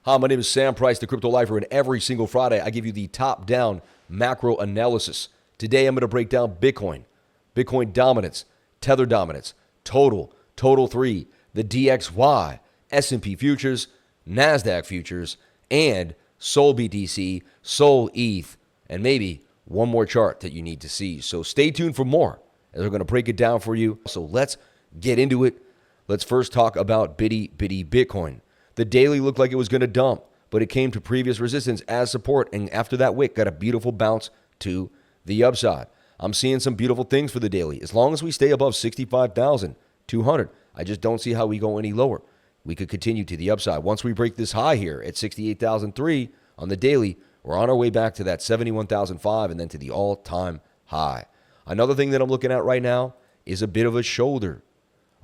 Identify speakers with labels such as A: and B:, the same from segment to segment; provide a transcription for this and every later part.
A: Hi, my name is Sam Price, the Crypto Lifer, and every single Friday I give you the top-down macro analysis. Today I'm going to break down Bitcoin, Bitcoin dominance, Tether dominance, Total 3, the DXY, S&P futures, NASDAQ futures, and Sol BTC, Sol ETH, and maybe one more chart that you need to see. So stay tuned for more as we're going to break it down for you. So let's get into it. Let's first talk about Bitty Bitcoin. The daily looked like it was going to dump, but it came to previous resistance as support, and after that wick, got a beautiful bounce to the upside. I'm seeing some beautiful things for the daily. As long as we stay above 65,200, I just don't see how we go any lower. We could continue to the upside. Once we break this high here at 68,003 on the daily, we're on our way back to that 71,005 and then to the all-time high. Another thing that I'm looking at right now is a bit of a shoulder,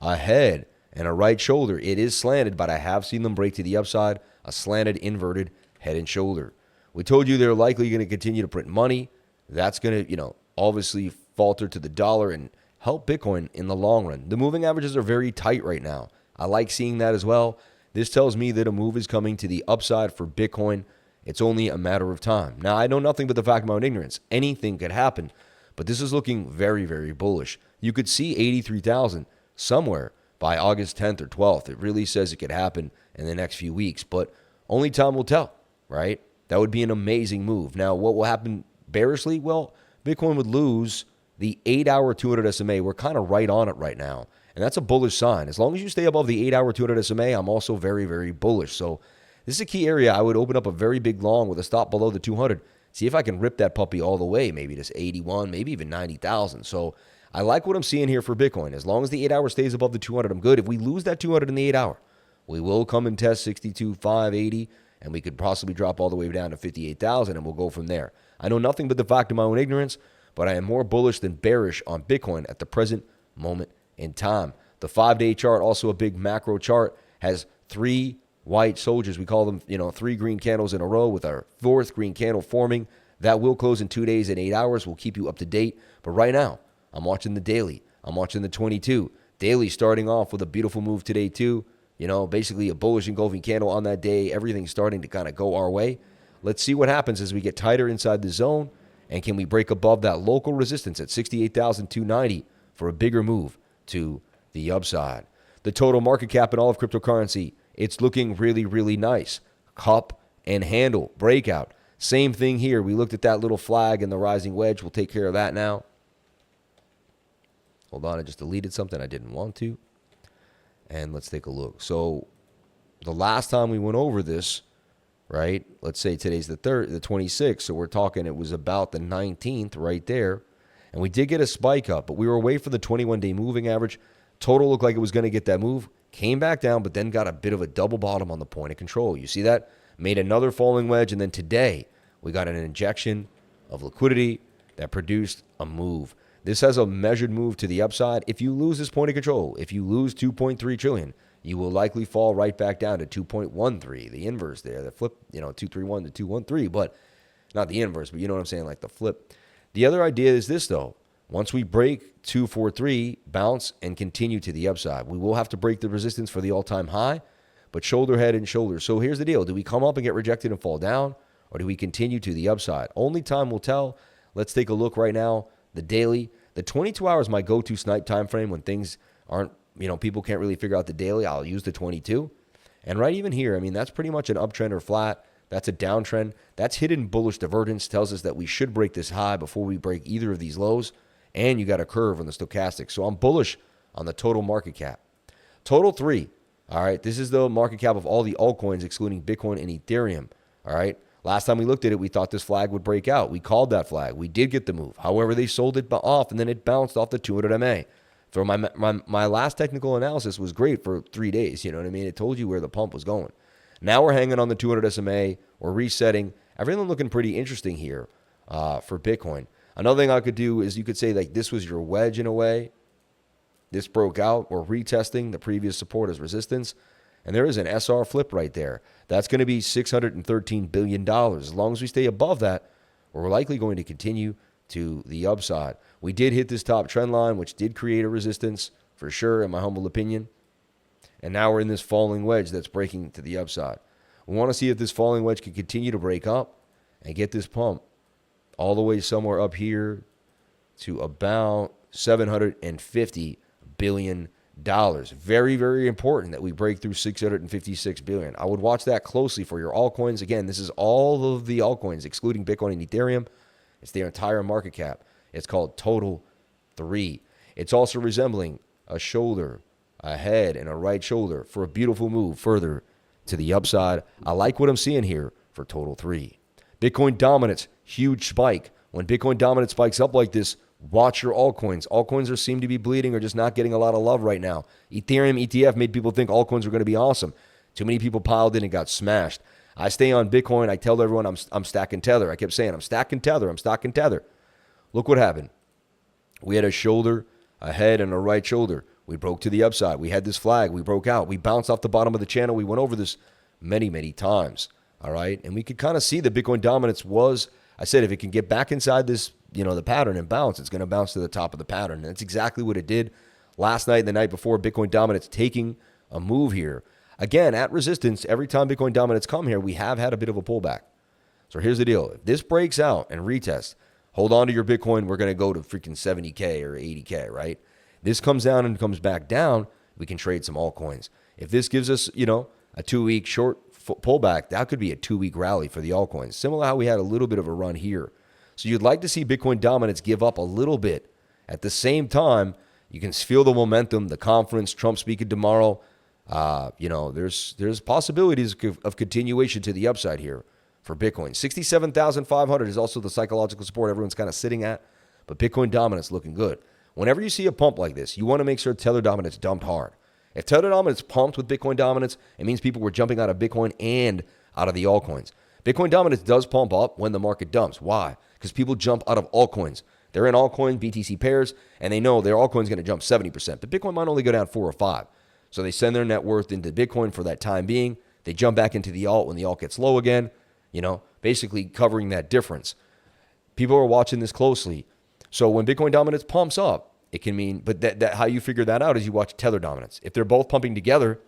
A: a head, and a right shoulder. It is slanted, but I have seen them break to the upside, a slanted, inverted head and shoulder. We told you they're likely going to continue to print money. That's going to, obviously falter to the dollar and help Bitcoin in the long run. The moving averages are very tight right now. I like seeing that as well. This tells me that a move is coming to the upside for Bitcoin. It's only a matter of time. Now, I know nothing but the fact of my own ignorance. Anything could happen, but this is looking very, very bullish. You could see 83,000 somewhere by August 10th or 12th. It really says it could happen in the next few weeks, but only time will tell, right? That would be an amazing move. Now, what will happen bearishly? Well, Bitcoin would lose the 8-hour 200 SMA. We're kind of right on it right now, and that's a bullish sign. As long as you stay above the 8-hour 200 SMA, I'm also very, very bullish. So this is a key area. I would open up a very big long with a stop below the 200. See if I can rip that puppy all the way, maybe to 81, maybe even 90,000. So I like what I'm seeing here for Bitcoin. As long as the 8-hour stays above the 200, I'm good. If we lose that 200 in the 8-hour, we will come and test 62,580, and we could possibly drop all the way down to 58,000, and we'll go from there. I know nothing but the fact of my own ignorance, but I am more bullish than bearish on Bitcoin at the present moment in time. The 5-day chart, also a big macro chart, has 3 white soldiers. We call them, 3 green candles in a row with our 4th green candle forming. That will close in 2 days and 8 hours. We'll keep you up to date. But right now, I'm watching the daily. I'm watching the 22. Daily starting off with a beautiful move today too. Basically a bullish engulfing candle on that day. Everything's starting to kind of go our way. Let's see what happens as we get tighter inside the zone. And can we break above that local resistance at 68,290 for a bigger move to the upside? The total market cap in all of cryptocurrency, it's looking really, really nice. Cup and handle breakout. Same thing here. We looked at that little flag and the rising wedge. We'll take care of that now. Hold on, I just deleted something I didn't want to. And let's take a look. So the last time we went over this, right, let's say today's the 26th, so we're talking it was about the 19th right there. And we did get a spike up, but we were away from the 21-day moving average. Total looked like it was going to get that move, came back down, but then got a bit of a double bottom on the point of control. You see that? Made another falling wedge, and then today we got an injection of liquidity that produced a move. This has a measured move to the upside. If you lose this point of control, if you lose 2.3 trillion, you will likely fall right back down to 2.13, the inverse there, the flip, 231 to 213, but not the inverse, but you know what I'm saying, like the flip. The other idea is this, though. Once we break 243, bounce and continue to the upside. We will have to break the resistance for the all-time high, but shoulder, head, and shoulder. So here's the deal. Do we come up and get rejected and fall down, or do we continue to the upside? Only time will tell. Let's take a look right now. The daily, the 22 hours, my go-to snipe time frame when things aren't, people can't really figure out the daily. I'll use the 22. And right even here, that's pretty much an uptrend or flat. That's a downtrend. That's hidden bullish divergence. Tells us that we should break this high before we break either of these lows. And you got a curve on the stochastic. So I'm bullish on the total market cap. Total 3. All right. This is the market cap of all the altcoins, excluding Bitcoin and Ethereum. All right. Last time we looked at it, we thought this flag would break out. We called that flag. We did get the move. However, they sold it off, and then it bounced off the 200 MA. So my last technical analysis was great for 3 days. You know what I mean? It told you where the pump was going. Now we're hanging on the 200 SMA. We're resetting. Everything looking pretty interesting here for Bitcoin. Another thing I could do is you could say like this was your wedge in a way. This broke out. We're retesting the previous support as resistance. And there is an SR flip right there. That's going to be $613 billion. As long as we stay above that, we're likely going to continue to the upside. We did hit this top trend line, which did create a resistance for sure, in my humble opinion. And now we're in this falling wedge that's breaking to the upside. We want to see if this falling wedge can continue to break up and get this pump all the way somewhere up here to about $750 billion. Very, very important that we break through $656 billion. I would watch that closely for your altcoins. Again, this is all of the altcoins, excluding Bitcoin and Ethereum. It's their entire market cap. It's called Total 3. It's also resembling a shoulder, a head, and a right shoulder for a beautiful move further to the upside. I like what I'm seeing here for Total 3. Bitcoin dominance, huge spike. When Bitcoin dominance spikes up like this, watch your altcoins. Altcoins seem to be bleeding or just not getting a lot of love right now. Ethereum ETF made people think altcoins were going to be awesome. Too many people piled in and got smashed. I stay on Bitcoin. I tell everyone I'm stacking Tether. I kept saying I'm stacking Tether. I'm stacking Tether. Look what happened. We had a shoulder, a head, and a right shoulder. We broke to the upside. We had this flag. We broke out. We bounced off the bottom of the channel. We went over this many, many times. All right. And we could kind of see the Bitcoin dominance was, I said, if it can get back inside this, the pattern and bounce, it's going to bounce to the top of the pattern. And that's exactly what it did last night and the night before. Bitcoin dominance taking a move here. Again, at resistance, every time Bitcoin dominance come here, we have had a bit of a pullback. So here's the deal. If this breaks out and retests, hold on to your Bitcoin. We're going to go to freaking 70K or 80K, right? This comes down and comes back down, we can trade some altcoins. If this gives us, a 2-week short pullback, that could be a 2-week rally for the altcoins. Similar to how we had a little bit of a run here. So you'd like to see Bitcoin dominance give up a little bit. At the same time, you can feel the momentum, the conference, Trump speaking tomorrow. There's possibilities of continuation to the upside here for Bitcoin. 67,500 is also the psychological support everyone's kind of sitting at, but Bitcoin dominance looking good. Whenever you see a pump like this, you want to make sure Tether dominance dumped hard. If Tether dominance pumped with Bitcoin dominance, it means people were jumping out of Bitcoin and out of the altcoins. Bitcoin dominance does pump up when the market dumps. Why? Because people jump out of altcoins. They're in altcoin BTC pairs, and they know their altcoin's going to jump 70%, but Bitcoin might only go down 4 or 5. So they send their net worth into Bitcoin for that time being. They jump back into the alt when the alt gets low again, basically covering that difference. People are watching this closely. So when Bitcoin dominance pumps up, it can mean, but that how you figure that out is you watch Tether dominance. If they're both pumping together,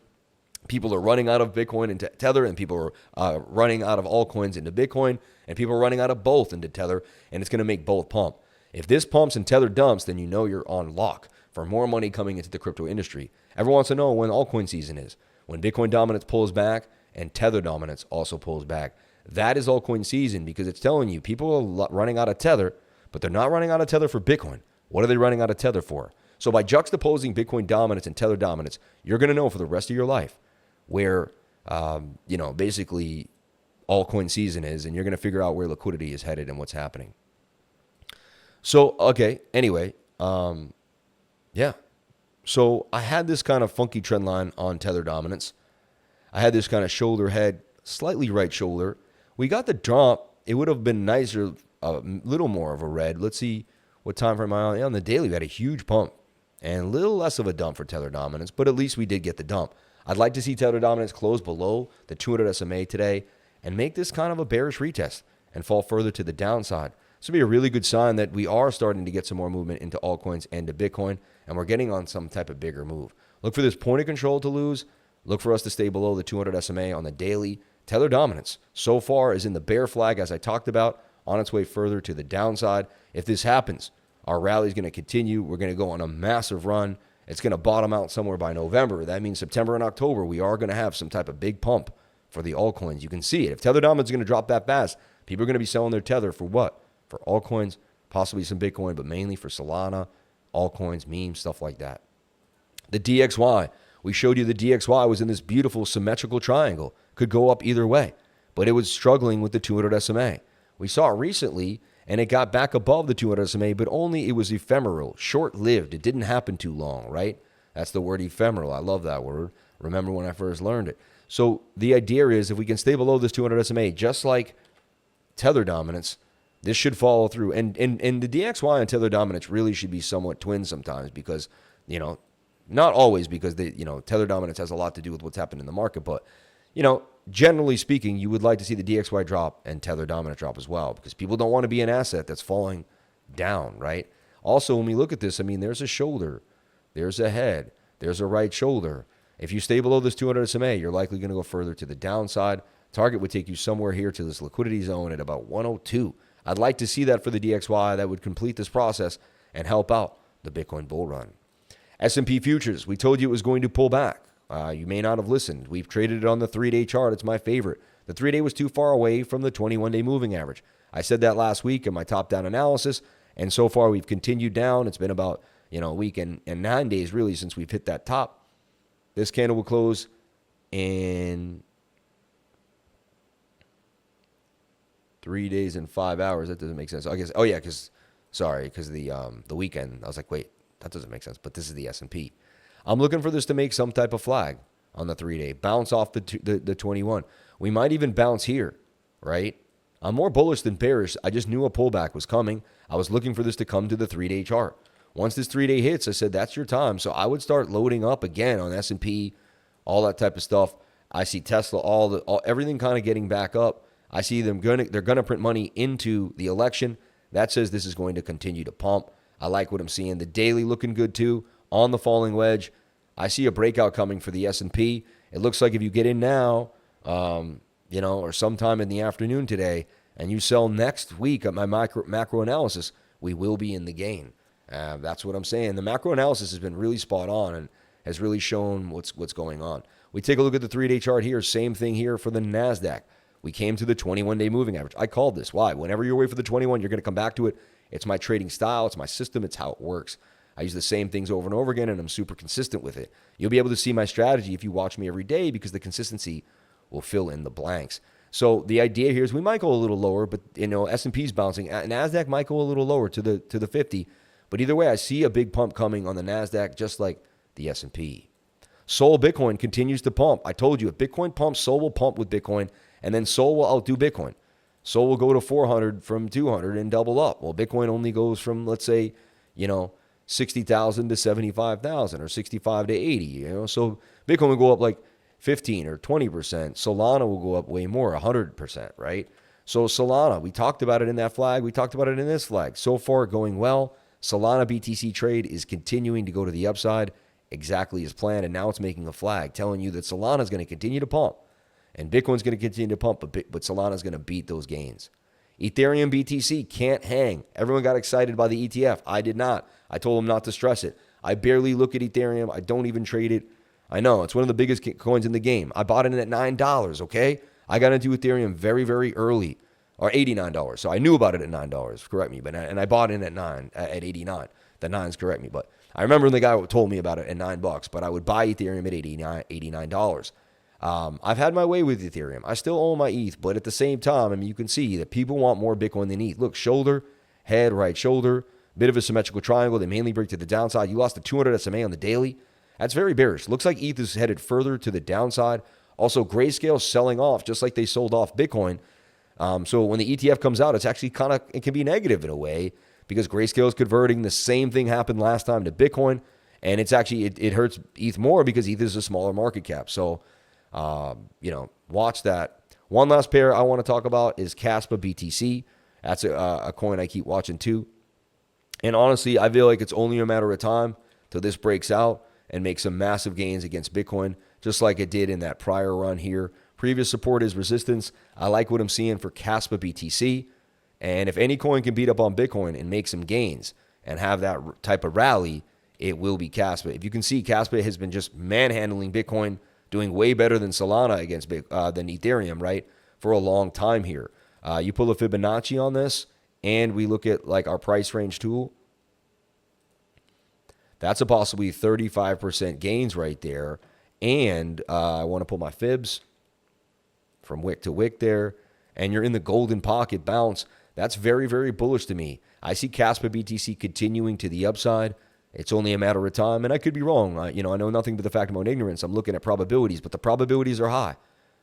A: people are running out of Bitcoin into Tether, and people are running out of altcoins into Bitcoin, and people are running out of both into Tether, and it's going to make both pump. If this pumps and Tether dumps, then you know you're on lock for more money coming into the crypto industry. Everyone wants to know when altcoin season is. When Bitcoin dominance pulls back and Tether dominance also pulls back. That is altcoin season because it's telling you people are running out of Tether, but they're not running out of Tether for Bitcoin. What are they running out of Tether for? So by juxtaposing Bitcoin dominance and Tether dominance, you're going to know for the rest of your life where, basically altcoin season is, and you're going to figure out where liquidity is headed and what's happening. So, okay, anyway, yeah. So I had this kind of funky trend line on Tether dominance. I had this kind of shoulder head, slightly right shoulder. We got the drop. It would have been nicer, a little more of a red. Let's see what time frame am I on. On the daily, we had a huge pump and a little less of a dump for Tether dominance, but at least we did get the dump. I'd like to see Tether dominance close below the 200 SMA today and make this kind of a bearish retest and fall further to the downside. This would be a really good sign that we are starting to get some more movement into altcoins and to Bitcoin, and we're getting on some type of bigger move. Look for this point of control to lose. Look for us to stay below the 200 SMA on the daily. Tether dominance so far is in the bear flag, as I talked about, on its way further to the downside. If this happens, our rally is going to continue. We're going to go on a massive run. It's going to bottom out somewhere by November. That means September and October, we are going to have some type of big pump for the altcoins. You can see it. If Tether dominance is going to drop that fast, people are going to be selling their Tether for what? For altcoins, possibly some Bitcoin, but mainly for Solana, altcoins, memes, stuff like that. The DXY. We showed you the DXY was in this beautiful symmetrical triangle. Could go up either way, but it was struggling with the 200 SMA. We saw it recently, and it got back above the 200 SMA, but only it was ephemeral, short-lived. It didn't happen too long, right? That's the word ephemeral. I love that word. Remember when I first learned it. So the idea is if we can stay below this 200 SMA, just like Tether dominance, this should follow through. And the DXY and Tether dominance really should be somewhat twins sometimes because, not always because Tether dominance has a lot to do with what's happened in the market, but generally speaking, you would like to see the DXY drop and Tether dominant drop as well because people don't want to be an asset that's falling down, right? Also, when we look at this, there's a shoulder, there's a head, there's a right shoulder. If you stay below this 200 SMA, you're likely going to go further to the downside. Target would take you somewhere here to this liquidity zone at about 102. I'd like to see that for the DXY. That would complete this process and help out the Bitcoin bull run. S&P futures, we told you it was going to pull back. You may not have listened. We've traded it on the 3-day chart. It's my favorite. The 3-day was too far away from the 21-day moving average. I said that last week in my top-down analysis, and so far we've continued down. It's been about a week and 9 days really since we've hit that top. This candle will close in 3 days and 5 hours. That doesn't make sense. I guess. Oh yeah, because the weekend. I was like, wait, that doesn't make sense. But this is the S&P. I'm looking for this to make some type of flag on the 3-day, bounce off the 21. We might even bounce here, right? I'm more bullish than bearish. I just knew a pullback was coming. I was looking for this to come to the 3-day chart. Once this 3-day hits, I said that's your time. So I would start loading up again on S&P, all that type of stuff. I see Tesla, everything kind of getting back up. I see they're gonna print money into the election. That says this is going to continue to pump. I like what I'm seeing. The daily looking good too. On the falling wedge, I see a breakout coming for the S&P. It looks like if you get in now, or sometime in the afternoon today, and you sell next week at my macro analysis, we will be in the gain. That's what I'm saying. The macro analysis has been really spot on and has really shown what's going on. We take a look at the 3-day chart here. Same thing here for the NASDAQ. We came to the 21-day moving average. I called this. Why? Whenever you're away for the 21, you're going to come back to it. It's my trading style. It's my system. It's how it works. I use the same things over and over again, and I'm super consistent with it. You'll be able to see my strategy if you watch me every day because the consistency will fill in the blanks. So the idea here is we might go a little lower, but S&P's bouncing. NASDAQ might go a little lower to the 50. But either way, I see a big pump coming on the NASDAQ just like the S&P. Sol Bitcoin continues to pump. I told you, if Bitcoin pumps, Sol will pump with Bitcoin, and then Sol will outdo Bitcoin. Sol will go to 400 from 200 and double up. Well, Bitcoin only goes from, let's say, 60,000 to 75,000 or 65 to 80. So Bitcoin will go up like 15 or 20%. Solana will go up way more, 100%, right? So Solana, we talked about it in that flag. We talked about it in this flag. So far, going well. Solana BTC trade is continuing to go to the upside exactly as planned, and now it's making a flag telling you that Solana is going to continue to pump, and Bitcoin's going to continue to pump, but Solana is going to beat those gains. Ethereum BTC can't hang. Everyone got excited by the ETF. I did not. I told them not to stress it. I barely look at Ethereum. I don't even trade it. I know, it's one of the biggest coins in the game. I bought it in at $9, okay? I got into Ethereum very, very early, or $89. So I knew about it at $9, correct me, and I bought in at 89. The 9s correct me, but I remember when the guy told me about it at $9, but I would buy Ethereum at $89. I've had my way with Ethereum. I still own my ETH, but at the same time, you can see that people want more Bitcoin than ETH. Look, shoulder, head, right shoulder, bit of a symmetrical triangle. They mainly break to the downside. You lost a 200 SMA on the daily. That's very bearish. Looks like ETH is headed further to the downside. Also, Grayscale selling off just like they sold off Bitcoin. So when the ETF comes out, it can be negative in a way because Grayscale is converting. The same thing happened last time to Bitcoin, and it hurts ETH more because ETH is a smaller market cap. So, watch that. One last pair I want to talk about is Caspa BTC. That's a coin I keep watching too. And honestly, I feel like it's only a matter of time till this breaks out and makes some massive gains against Bitcoin, just like it did in that prior run here. Previous support is resistance. I like what I'm seeing for Caspa BTC. And if any coin can beat up on Bitcoin and make some gains and have that type of rally, it will be Caspa. If you can see, Caspa has been just manhandling Bitcoin, doing way better than Solana against than Ethereum, right, for a long time here. You pull a Fibonacci on this, and we look at like our price range tool. That's a possibly 35% gains right there. And I want to pull my fibs from wick to wick there. And you're in the golden pocket bounce. That's very, very bullish to me. I see Caspa BTC continuing to the upside. It's only a matter of time, and I could be wrong. I know nothing but the fact of my own ignorance. I'm looking at probabilities, but the probabilities are high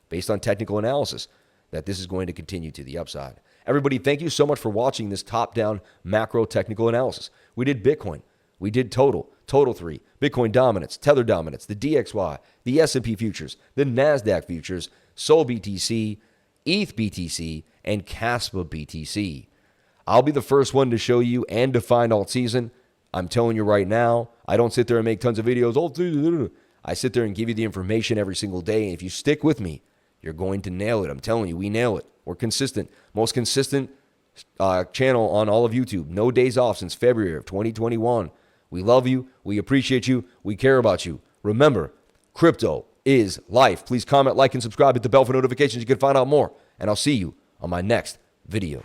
A: based on technical analysis that this is going to continue to the upside. Everybody, thank you so much for watching this top-down macro technical analysis. We did Bitcoin. We did Total 3, Bitcoin dominance, Tether dominance, the DXY, the S&P futures, the NASDAQ futures, Sol BTC, ETH BTC, and Caspa BTC. I'll be the first one to show you and define alt season. I'm telling you right now, I don't sit there and make tons of videos. I sit there and give you the information every single day. And if you stick with me, You're going to nail it. I'm telling you, we nail it. We're consistent. Most consistent channel on all of YouTube. No days off since February of 2021. We love you. We appreciate you. We care about you. Remember, crypto is life. Please comment, like, and subscribe. Hit the bell for notifications. You can find out more. And I'll see you on my next video.